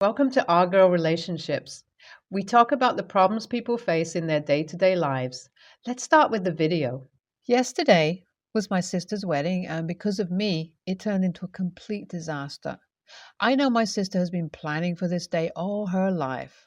Welcome to Our Girl Relationships. We talk about the problems people face in their day to day lives. Let's start with the video. Yesterday was my sister's wedding, and because of me, it turned into a complete disaster. I know my sister has been planning for this day all her life.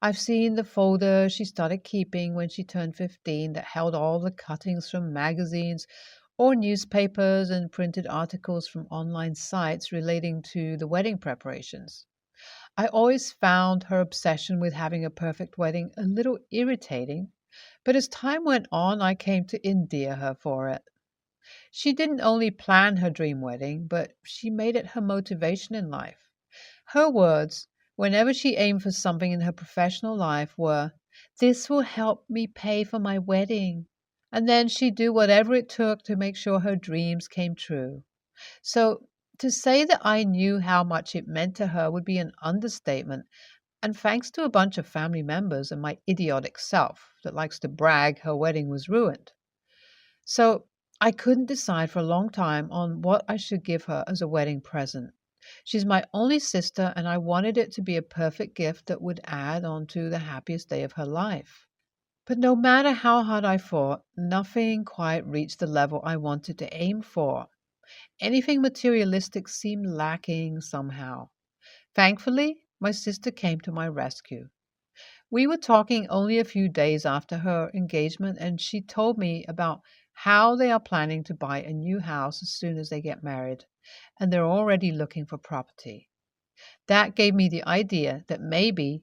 I've seen the folder she started keeping when she turned 15 that held all the cuttings from magazines or newspapers and printed articles from online sites relating to the wedding preparations. I always found her obsession with having a perfect wedding a little irritating, but as time went on, I came to endear her for it. She didn't only plan her dream wedding, but she made it her motivation in life. Her words, whenever she aimed for something in her professional life, were, "This will help me pay for my wedding." And then she'd do whatever it took to make sure her dreams came true. So to say that I knew how much it meant to her would be an understatement. And thanks to a bunch of family members and my idiotic self that likes to brag her wedding was ruined. So I couldn't decide for a long time on what I should give her as a wedding present. She's my only sister, and I wanted it to be a perfect gift that would add on to the happiest day of her life. But no matter how hard I fought, nothing quite reached the level I wanted to aim for. Anything materialistic seemed lacking somehow. Thankfully, my sister came to my rescue. We were talking only a few days after her engagement, and she told me about how they are planning to buy a new house as soon as they get married, and they're already looking for property. That gave me the idea that maybe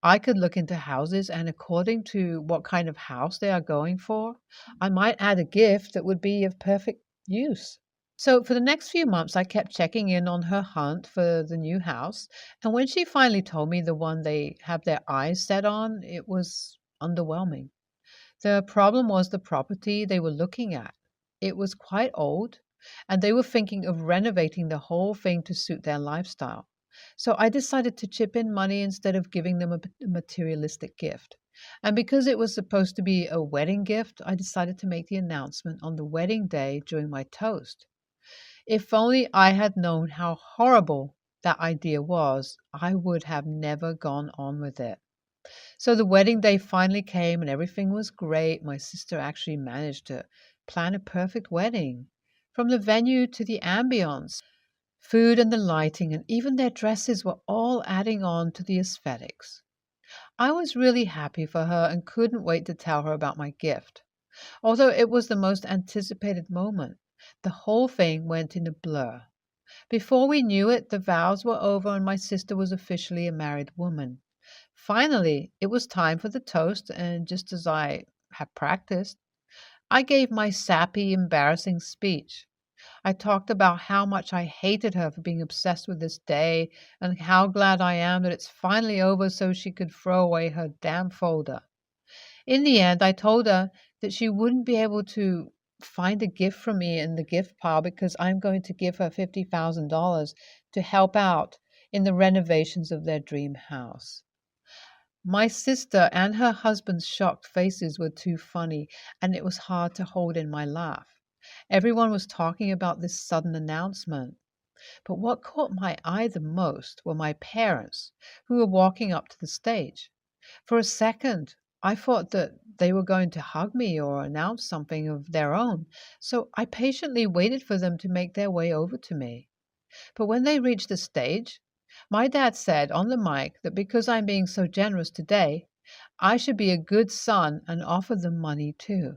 I could look into houses, and according to what kind of house they are going for, I might add a gift that would be of perfect use. So for the next few months, I kept checking in on her hunt for the new house. And when she finally told me the one they have their eyes set on, it was underwhelming. The problem was the property they were looking at. It was quite old, and they were thinking of renovating the whole thing to suit their lifestyle. So I decided to chip in money instead of giving them a materialistic gift. And because it was supposed to be a wedding gift, I decided to make the announcement on the wedding day during my toast. If only I had known how horrible that idea was, I would have never gone on with it. So the wedding day finally came and everything was great. My sister actually managed to plan a perfect wedding. From the venue to the ambience, food and the lighting, and even their dresses were all adding on to the aesthetics. I was really happy for her and couldn't wait to tell her about my gift. Although it was the most anticipated moment, the whole thing went in a blur. Before we knew it, the vows were over and my sister was officially a married woman. Finally, it was time for the toast, and just as I had practiced, I gave my sappy, embarrassing speech. I talked about how much I hated her for being obsessed with this day and how glad I am that it's finally over so she could throw away her damn folder. In the end, I told her that she wouldn't be able to find a gift from me in the gift pile because I'm going to give her $50,000 to help out in the renovations of their dream house. My sister and her husband's shocked faces were too funny, and it was hard to hold in my laugh. Everyone was talking about this sudden announcement. But what caught my eye the most were my parents, who were walking up to the stage. For a second, I thought that they were going to hug me or announce something of their own, so I patiently waited for them to make their way over to me. But when they reached the stage, my dad said on the mic that because I'm being so generous today, I should be a good son and offer them money too.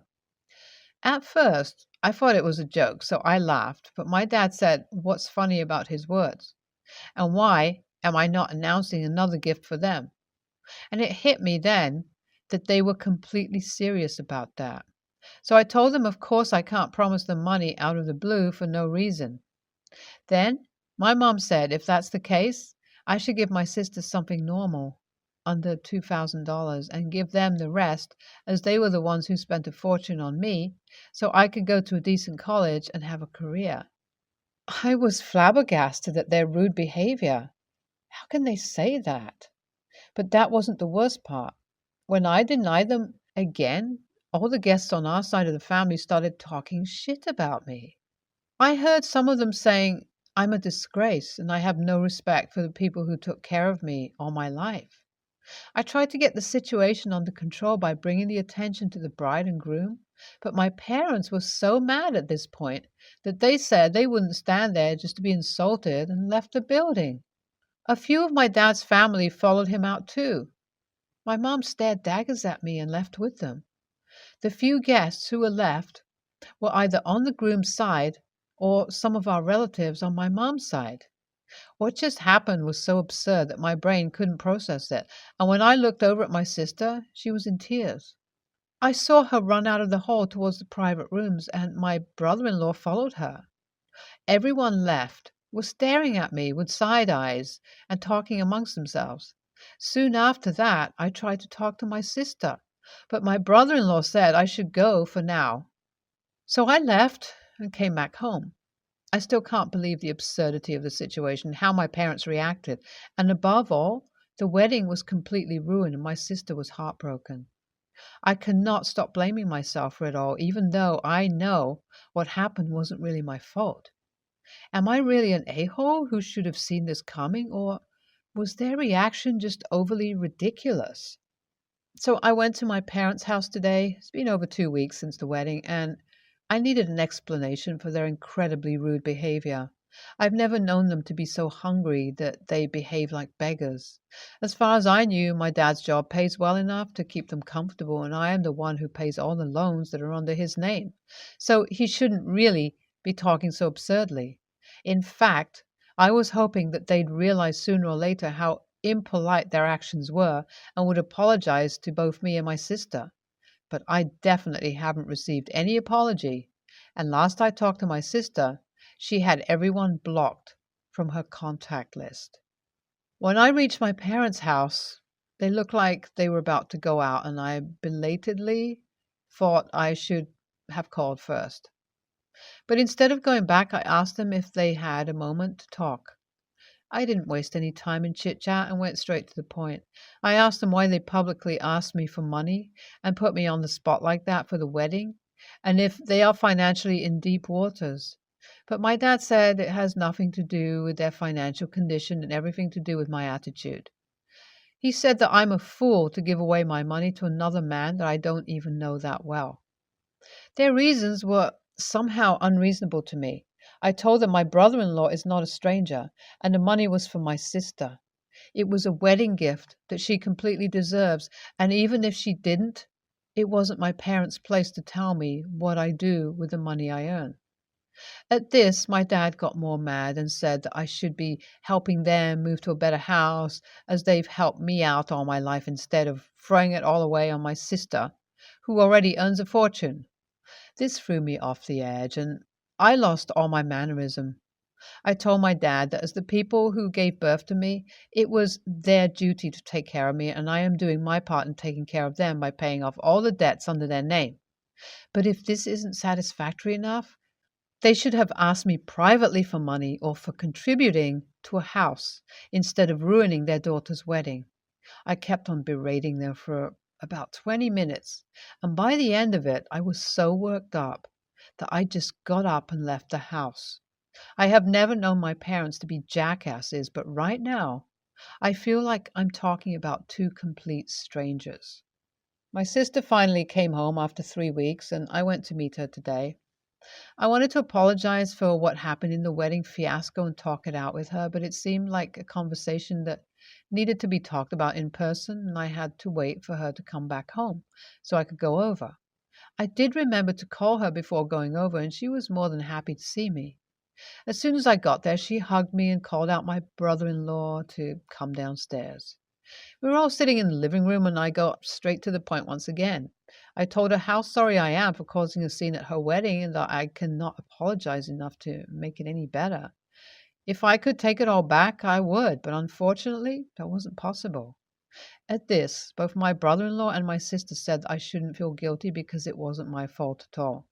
At first, I thought it was a joke, so I laughed, but my dad said, "What's funny about his words? And why am I not announcing another gift for them?" And it hit me then that they were completely serious about that. So I told them, of course, I can't promise them money out of the blue for no reason. Then my mom said if that's the case, I should give my sisters something normal, under $2,000, and give them the rest, as they were the ones who spent a fortune on me, so I could go to a decent college and have a career. I was flabbergasted at their rude behavior. How can they say that? But that wasn't the worst part. When I denied them again, all the guests on our side of the family started talking shit about me. I heard some of them saying I'm a disgrace and I have no respect for the people who took care of me all my life. I tried to get the situation under control by bringing the attention to the bride and groom, but my parents were so mad at this point that they said they wouldn't stand there just to be insulted and left the building. A few of my dad's family followed him out too. My mom stared daggers at me and left with them. The few guests who were left were either on the groom's side or some of our relatives on my mom's side. What just happened was so absurd that my brain couldn't process it, and when I looked over at my sister, she was in tears. I saw her run out of the hall towards the private rooms, and my brother in law followed her. Everyone left, was staring at me with side eyes and talking amongst themselves. Soon after that, I tried to talk to my sister, but my brother in law said I should go for now. So I left and came back home. I still can't believe the absurdity of the situation, how my parents reacted, and above all, the wedding was completely ruined and my sister was heartbroken. I cannot stop blaming myself for it all, even though I know what happened wasn't really my fault. Am I really an a-hole who should have seen this coming, or was their reaction just overly ridiculous? So I went to my parents' house today. It's been over 2 weeks since the wedding, and I needed an explanation for their incredibly rude behavior. I've never known them to be so hungry that they behave like beggars. As far as I knew, my dad's job pays well enough to keep them comfortable, and I am the one who pays all the loans that are under his name. So he shouldn't really be talking so absurdly. In fact, I was hoping that they'd realize sooner or later how impolite their actions were and would apologize to both me and my sister. But I definitely haven't received any apology. And last I talked to my sister, she had everyone blocked from her contact list. When I reached my parents' house, they looked like they were about to go out, and I belatedly thought I should have called first. But instead of going back, I asked them if they had a moment to talk. I didn't waste any time in chit chat and went straight to the point. I asked them why they publicly asked me for money and put me on the spot like that for the wedding, and if they are financially in deep waters. But my dad said it has nothing to do with their financial condition and everything to do with my attitude. He said that I'm a fool to give away my money to another man that I don't even know that well. Their reasons were somehow unreasonable to me. I told them my brother in law is not a stranger, and the money was for my sister. It was a wedding gift that she completely deserves, and even if she didn't, it wasn't my parents' place to tell me what I do with the money I earn. At this, my dad got more mad and said that I should be helping them move to a better house, as they've helped me out all my life instead of throwing it all away on my sister, who already earns a fortune. This threw me off the edge, and I lost all my mannerism. I told my dad that as the people who gave birth to me, it was their duty to take care of me, and I am doing my part in taking care of them by paying off all the debts under their name. But if this isn't satisfactory enough, they should have asked me privately for money or for contributing to a house instead of ruining their daughter's wedding. I kept on berating them for about 20 minutes, and by the end of it, I was so worked up that I just got up and left the house. I have never known my parents to be jackasses, but right now, I feel like I'm talking about two complete strangers. My sister finally came home after 3 weeks, and I went to meet her today. I wanted to apologize for what happened in the wedding fiasco and talk it out with her, but it seemed like a conversation that needed to be talked about in person, and I had to wait for her to come back home so I could go over. I did remember to call her before going over, and she was more than happy to see me. As soon as I got there, she hugged me and called out my brother-in-law to come downstairs. We were all sitting in the living room, and I got straight to the point once again. I told her how sorry I am for causing a scene at her wedding and that I cannot apologize enough to make it any better. If I could take it all back, I would, but unfortunately, that wasn't possible. At this, both my brother-in-law and my sister said I shouldn't feel guilty because it wasn't my fault at all.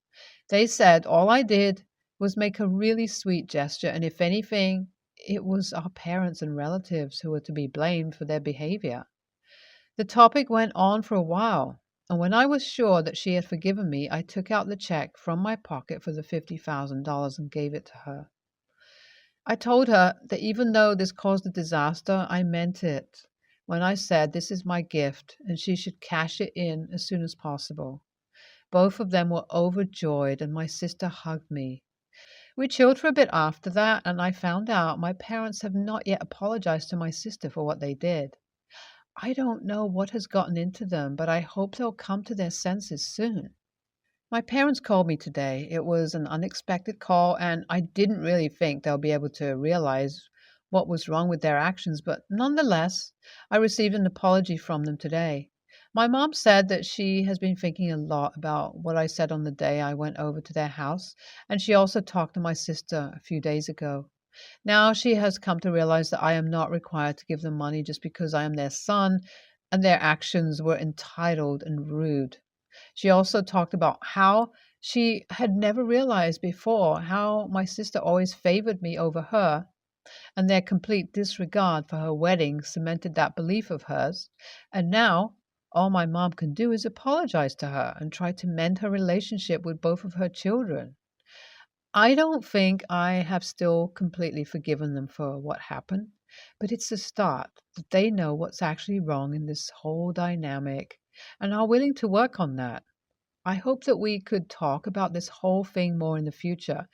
They said all I did was make a really sweet gesture, and if anything, it was our parents and relatives who were to be blamed for their behavior. The topic went on for a while, and when I was sure that she had forgiven me, I took out the check from my pocket for the $50,000 and gave it to her. I told her that even though this caused a disaster, I meant it when I said this is my gift and she should cash it in as soon as possible. Both of them were overjoyed, and my sister hugged me. We chilled for a bit after that, and I found out my parents have not yet apologized to my sister for what they did. I don't know what has gotten into them, but I hope they'll come to their senses soon. My parents called me today. It was an unexpected call, and I didn't really think they'll be able to realize what was wrong with their actions, but nonetheless, I received an apology from them today. My mom said that she has been thinking a lot about what I said on the day I went over to their house, and she also talked to my sister a few days ago. Now she has come to realize that I am not required to give them money just because I am their son, and their actions were entitled and rude. She also talked about how she had never realized before how my sister always favored me over her, and their complete disregard for her wedding cemented that belief of hers. And now all my mom can do is apologize to her and try to mend her relationship with both of her children. I don't think I have still completely forgiven them for what happened, but it's a start that they know what's actually wrong in this whole dynamic and are willing to work on that. I hope that we could talk about this whole thing more in the future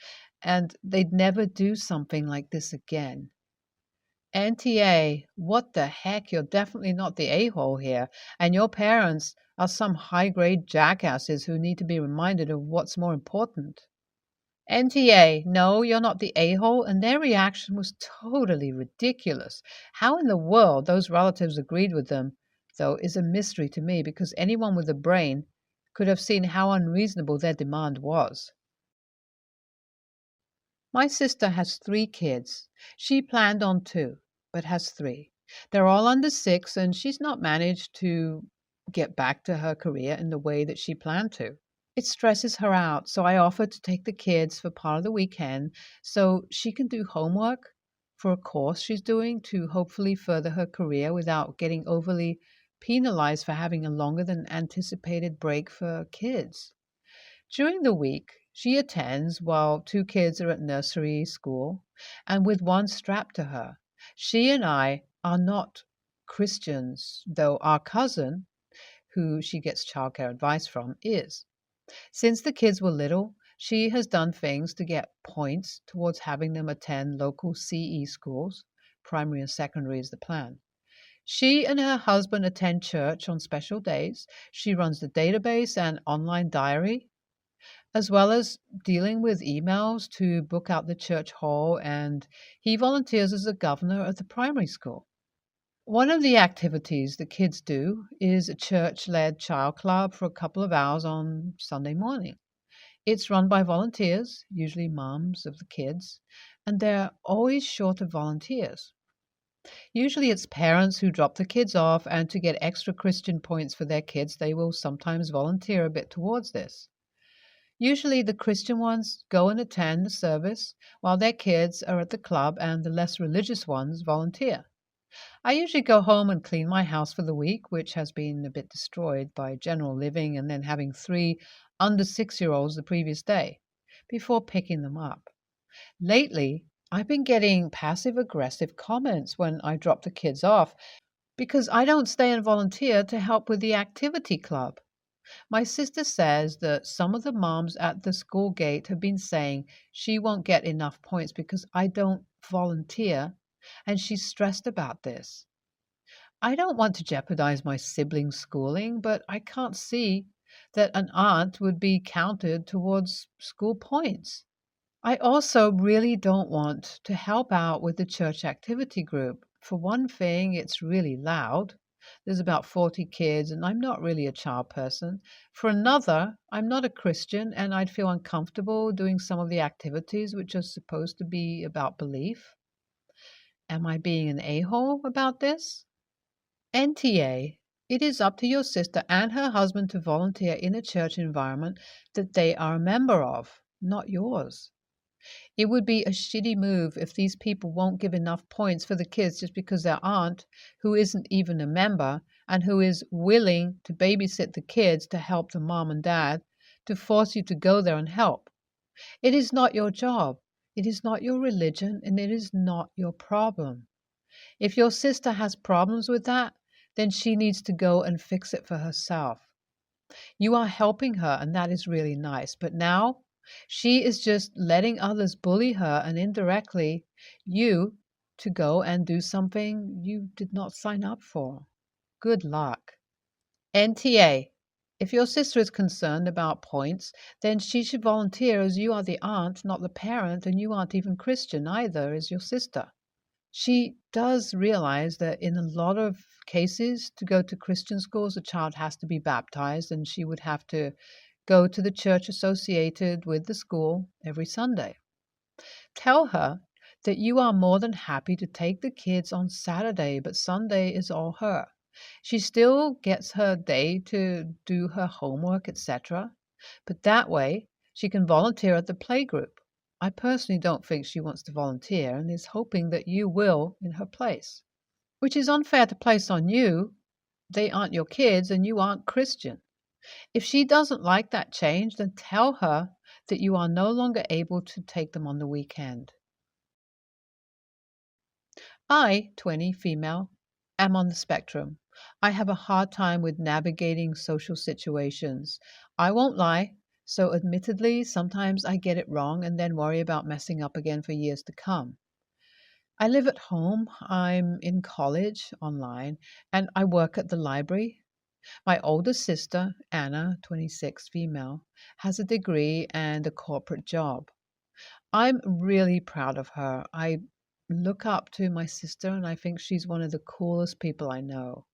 and they'd never do something like this again. NTA, what the heck? You're definitely not the a hole here, and your parents are some high grade jackasses who need to be reminded of what's more important. NTA, no, you're not the a hole, and their reaction was totally ridiculous. How in the world those relatives agreed with them, though, is a mystery to me because anyone with a brain could have seen how unreasonable their demand was. My sister has 3 kids. She planned on 2, but has 3. They're all under 6, and she's not managed to get back to her career in the way that she planned to. It stresses her out, so I offered to take the kids for part of the weekend so she can do homework for a course she's doing to hopefully further her career without getting overly penalized for having a longer than anticipated break for kids. During the week, she attends while 2 kids are at nursery school and with one strapped to her. She and I are not Christians, though our cousin, who she gets childcare advice from, is. Since the kids were little, she has done things to get points towards having them attend local CE schools. Primary and secondary is the plan. She and her husband attend church on special days. She runs the database and online diary, as well as dealing with emails to book out the church hall, and he volunteers as a governor at the primary school. One of the activities the kids do is a church led child club for a couple of hours on Sunday morning. It's run by volunteers, usually moms of the kids, and they're always short of volunteers. Usually it's parents who drop the kids off, and to get extra Christian points for their kids, they will sometimes volunteer a bit towards this. Usually the Christian ones go and attend the service while their kids are at the club, and the less religious ones volunteer. I usually go home and clean my house for the week, which has been a bit destroyed by general living and then having 3 under 6-year-olds the previous day, before picking them up. Lately, I've been getting passive aggressive comments when I drop the kids off because I don't stay and volunteer to help with the activity club. My sister says that some of the moms at the school gate have been saying she won't get enough points because I don't volunteer, and she's stressed about this. I don't want to jeopardize my siblings' schooling, but I can't see that an aunt would be counted towards school points. I also really don't want to help out with the church activity group. For one thing, it's really loud. There's about 40 kids, and I'm not really a child person. For another, I'm not a Christian, and I'd feel uncomfortable doing some of the activities which are supposed to be about belief. Am I being an a-hole about this? NTA, it is up to your sister and her husband to volunteer in a church environment that they are a member of, not yours. It would be a shitty move if these people won't give enough points for the kids just because their aunt, who isn't even a member and who is willing to babysit the kids to help the mom and dad, to force you to go there and help. It is not your job. It is not your religion and it is not your problem. If your sister has problems with that, then she needs to go and fix it for herself. You are helping her, and that is really nice. But now she is just letting others bully her and indirectly you to go and do something you did not sign up for. Good luck. NTA. If your sister is concerned about points, then she should volunteer as you are the aunt, not the parent, and you aren't even Christian either, as your sister. She does realize that in a lot of cases, to go to Christian schools, a child has to be baptized, and she would have to go to the church associated with the school every Sunday. Tell her that you are more than happy to take the kids on Saturday, but Sunday is all her. She still gets her day to do her homework, etc., but that way she can volunteer at the playgroup. I personally don't think she wants to volunteer and is hoping that you will in her place, which is unfair to place on you. They aren't your kids and you aren't Christian. If she doesn't like that change, then tell her that you are no longer able to take them on the weekend. I, 20, female, am on the spectrum. I have a hard time with navigating social situations. I won't lie, so admittedly, sometimes I get it wrong and then worry about messing up again for years to come. I live at home, I'm in college online, and I work at the library. My older sister, Anna, 26, female, has a degree and a corporate job. I'm really proud of her. I look up to my sister and I think she's one of the coolest people I know.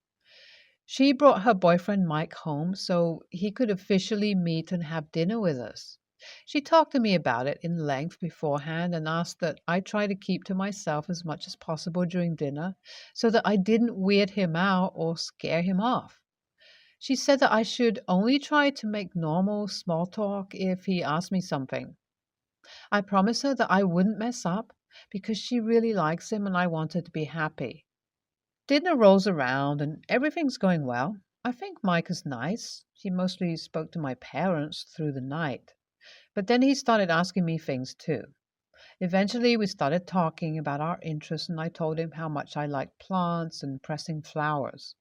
She brought her boyfriend Mike home so he could officially meet and have dinner with us. She talked to me about it in length beforehand and asked that I try to keep to myself as much as possible during dinner so that I didn't weird him out or scare him off. She said that I should only try to make normal small talk if he asked me something. I promised her that I wouldn't mess up because she really likes him and I want her to be happy. Dinner rolls around and everything's going well. I think Mike is nice. He mostly spoke to my parents through the night. But then he started asking me things too. Eventually, we started talking about our interests, and I told him how much I liked plants and pressing flowers.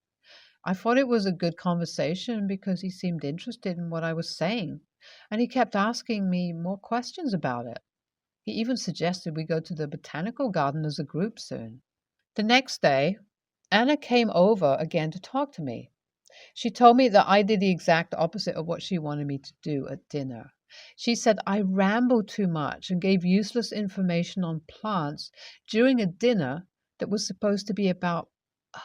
I thought it was a good conversation because he seemed interested in what I was saying, and he kept asking me more questions about it. He even suggested we go to the botanical garden as a group soon. The next day, Anna came over again to talk to me. She told me that I did the exact opposite of what she wanted me to do at dinner. She said I rambled too much and gave useless information on plants during a dinner that was supposed to be about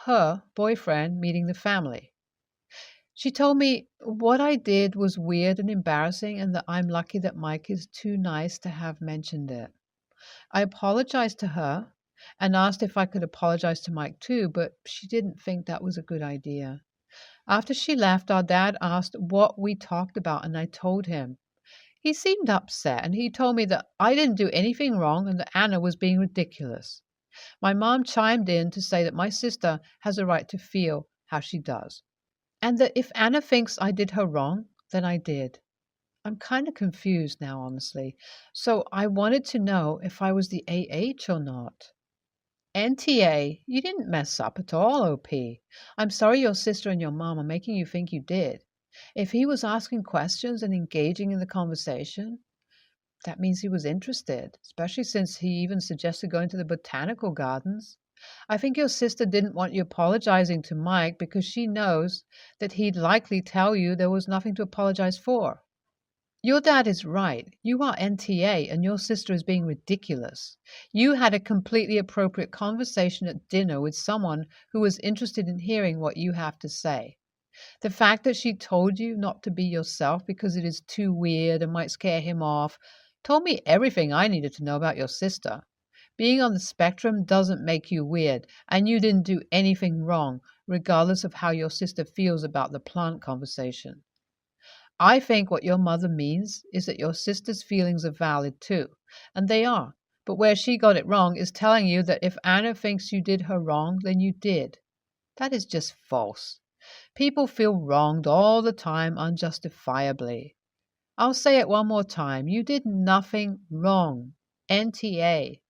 her boyfriend meeting the family. She told me what I did was weird and embarrassing and that I'm lucky that Mike is too nice to have mentioned it. I apologized to her and asked if I could apologize to Mike too, but she didn't think that was a good idea. After she left, our dad asked what we talked about, and I told him. He seemed upset, and he told me that I didn't do anything wrong and that Anna was being ridiculous. My mom chimed in to say that my sister has a right to feel how she does, and that if Anna thinks I did her wrong, then I did. I'm kind of confused now, honestly, so I wanted to know if I was the AH or not. NTA, you didn't mess up at all, OP. I'm sorry your sister and your mom are making you think you did. If he was asking questions and engaging in the conversation, that means he was interested, especially since he even suggested going to the botanical gardens. I think your sister didn't want you apologizing to Mike because she knows that he'd likely tell you there was nothing to apologize for. Your dad is right. You are NTA and your sister is being ridiculous. You had a completely appropriate conversation at dinner with someone who was interested in hearing what you have to say. The fact that she told you not to be yourself because it is too weird and might scare him off told me everything I needed to know about your sister. Being on the spectrum doesn't make you weird, and you didn't do anything wrong, regardless of how your sister feels about the plant conversation. I think what your mother means is that your sister's feelings are valid too, and they are. But where she got it wrong is telling you that if Anna thinks you did her wrong, then you did. That is just false. People feel wronged all the time unjustifiably. I'll say it one more time. You did nothing wrong. NTA,